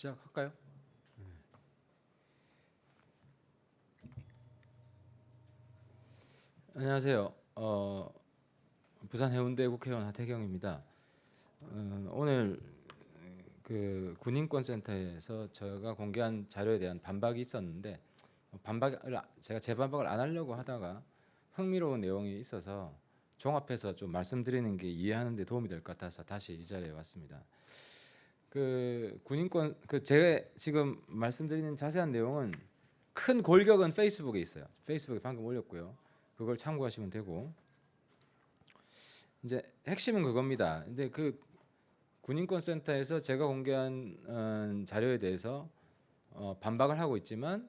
시작할까요? 안녕하세요. 부산 해운대 국회의원 하태경입니다. 오늘 그 군인권센터에서 제가 공개한 자료에 대한 반박이 있었는데 제가 재반박을 안 하려고 하다가 흥미로운 내용이 있어서 종합해서 좀 말씀드리는 게 이해하는 데 도움이 될 것 같아서 다시 이 자리에 왔습니다. 제가 지금 말씀드리는 자세한 내용은 큰 골격은 페이스북에 있어요. 페이스북에 방금 올렸고요. 그걸 참고하시면 되고, 이제 핵심은 그겁니다. 근데 그 군인권센터에서 제가 공개한 자료에 대해서 반박을 하고 있지만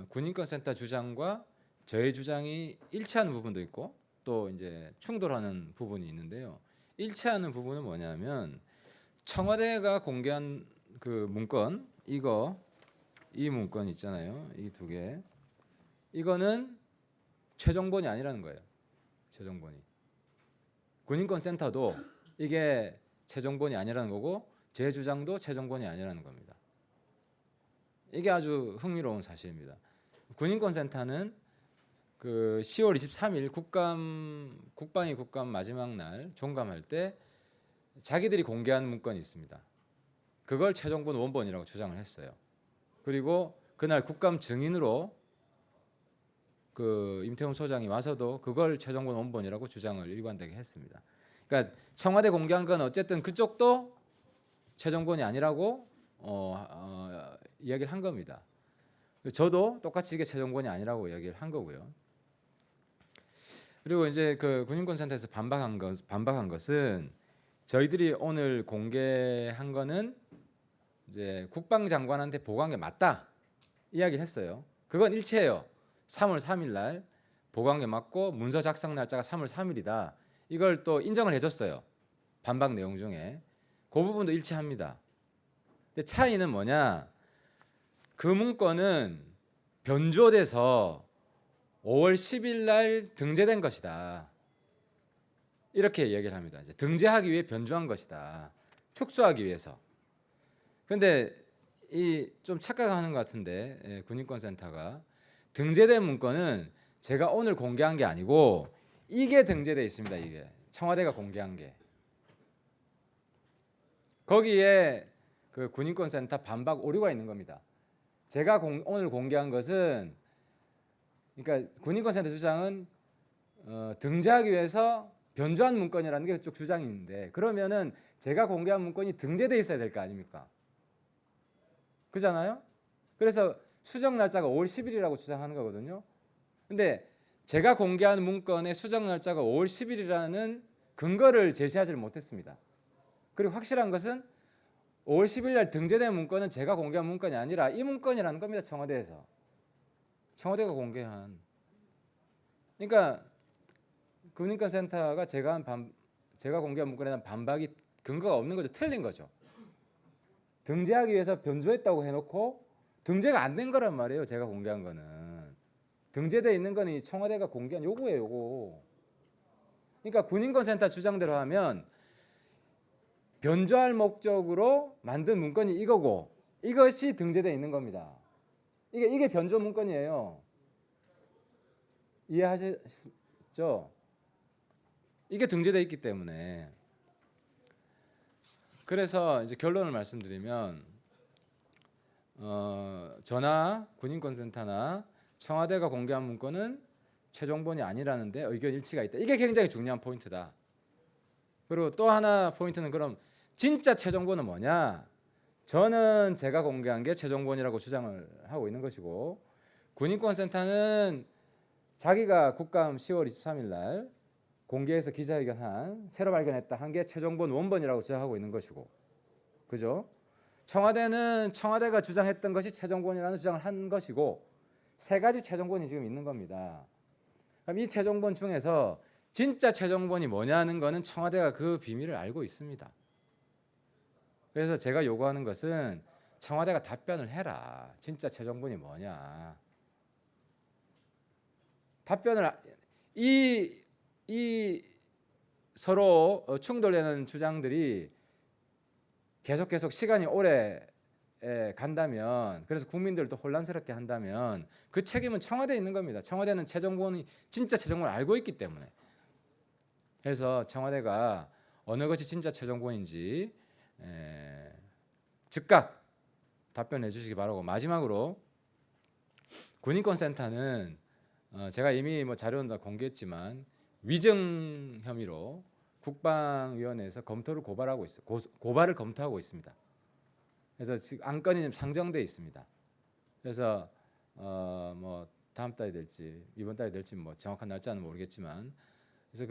군인권센터 주장과 저의 주장이 일치하는 부분도 있고 또 이제 충돌하는 부분이 있는데요. 일치하는 부분은 뭐냐면 청와대가 공개한 그 문건, 이 문건 있잖아요. 이 두 개. 이거는 최종본이 아니라는 거예요. 최종본이. 군인권센터도 이게 최종본이 아니라는 거고 제 주장도 최종본이 아니라는 겁니다. 이게 아주 흥미로운 사실입니다. 군인권센터는 그 10월 23일 국방위 국감 마지막 날 종감할 때 자기들이 공개한 문건이 있습니다. 그걸 최종본 원본이라고 주장을 했어요. 그리고 그날 국감 증인으로 그 임태훈 소장이 와서도 그걸 최종본 원본이라고 주장을 일관되게 했습니다. 그러니까 청와대 공개한 건 어쨌든 그쪽도 최종본이 아니라고 이야기를 한 겁니다. 저도 똑같이 이게 최종본이 아니라고 이야기를 한 거고요. 그리고 이제 그 군인권센터에서 반박한 것은 저희들이 오늘 공개한 거는 이제 국방장관한테 보고한 게 맞다 이야기를 했어요. 그건 일치해요. 3월 3일 날 보고한 게 맞고 문서 작성 날짜가 3월 3일이다. 이걸 또 인정을 해줬어요. 반박 내용 중에 그 부분도 일치합니다. 근데 차이는 뭐냐? 그 문건은 변조돼서 5월 10일 날 등재된 것이다. 이렇게 이야기를 합니다. 이제 등재하기 위해 변조한 것이다. 축소하기 위해서. 근데 이 좀 착각하는 것 같은데 군인권센터가 등재된 문건은 제가 오늘 공개한 게 아니고 이게 등재되어 있습니다. 이게 청와대가 공개한 게. 거기에 그 군인권센터 반박 오류가 있는 겁니다. 제가 오늘 공개한 것은 그러니까 군인권센터 주장은 등재하기 위해서 변조한 문건이라는 게 그쪽 주장이 있는데 그러면은 제가 공개한 문건이 등재되어 있어야 될 거 아닙니까? 그잖아요? 그래서 수정 날짜가 5월 10일이라고 주장하는 거거든요. 근데 제가 공개한 문건의 수정 날짜가 5월 10일이라는 근거를 제시하지를 못했습니다. 그리고 확실한 것은 5월 10일 날 등재된 문건은 제가 공개한 문건이 아니라 이 문건이라는 겁니다. 청와대에서. 청와대가 공개한. 그러니까 군인권센터가 제가 공개한 문건에 대한 반박이 근거가 없는 거죠. 틀린 거죠. 등재하기 위해서 변조했다고 해놓고 등재가 안 된 거란 말이에요. 제가 공개한 거는. 등재되어 있는 거는 이 청와대가 공개한 요구예요. 요구. 그러니까 군인권센터 주장대로 하면 변조할 목적으로 만든 문건이 이거고 이것이 등재되어 있는 겁니다. 이게 변조 문건이에요. 이해하셨죠? 이게 등재되어 있기 때문에. 그래서 이제 결론을 말씀드리면 저나 군인권센터나 청와대가 공개한 문건은 최종본이 아니라는데 의견 일치가 있다. 이게 굉장히 중요한 포인트다. 그리고 또 하나 포인트는 그럼 진짜 최종본은 뭐냐? 저는 제가 공개한 게 최종본이라고 주장을 하고 있는 것이고 군인권센터는 자기가 국감 10월 23일 날 공개해서 기자회견한 새로 발견했다 한 게 최종본 원본이라고 주장하고 있는 것이고, 그죠? 청와대는 청와대가 주장했던 것이 최종본이라는 주장을 한 것이고 세 가지 최종본이 지금 있는 겁니다. 그럼 이 최종본 중에서 진짜 최종본이 뭐냐는 거는 청와대가 그 비밀을 알고 있습니다. 그래서 제가 요구하는 것은 청와대가 답변을 해라. 진짜 최종본이 뭐냐? 답변을 이 서로 충돌되는 주장들이 계속 시간이 오래 간다면, 그래서 국민들도 혼란스럽게 한다면 그 책임은 청와대에 있는 겁니다. 청와대는 최종본이 진짜 최종본을 알고 있기 때문에. 그래서 청와대가 어느 것이 진짜 최종본인지 즉각 답변해 주시기 바라고, 마지막으로 군인권센터는 제가 이미 뭐 자료는 다 공개했지만 위증 혐의로 국방위원회에서 검토를 고발하고 있어요. 고발을 검토하고 있습니다. 그래서 지금 안건이 좀 상정돼 있습니다. 그래서 뭐 다음 달이 될지 이번 달이 될지 뭐 정확한 날짜는 모르겠지만, 그래서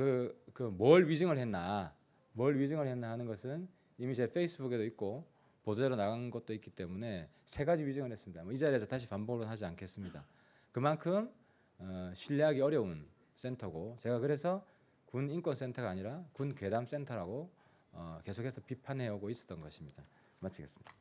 그 뭘 위증을 했나 하는 것은 이미 제 페이스북에도 있고 보도자료 나간 것도 있기 때문에 3가지 위증을 했습니다. 뭐 이 자리에서 다시 반복을 하지 않겠습니다. 그만큼 신뢰하기 어려운 센터고, 제가 그래서 군 인권센터가 아니라 군 괴담 센터라고 계속해서 비판해 오고 있었던 것입니다. 마치겠습니다.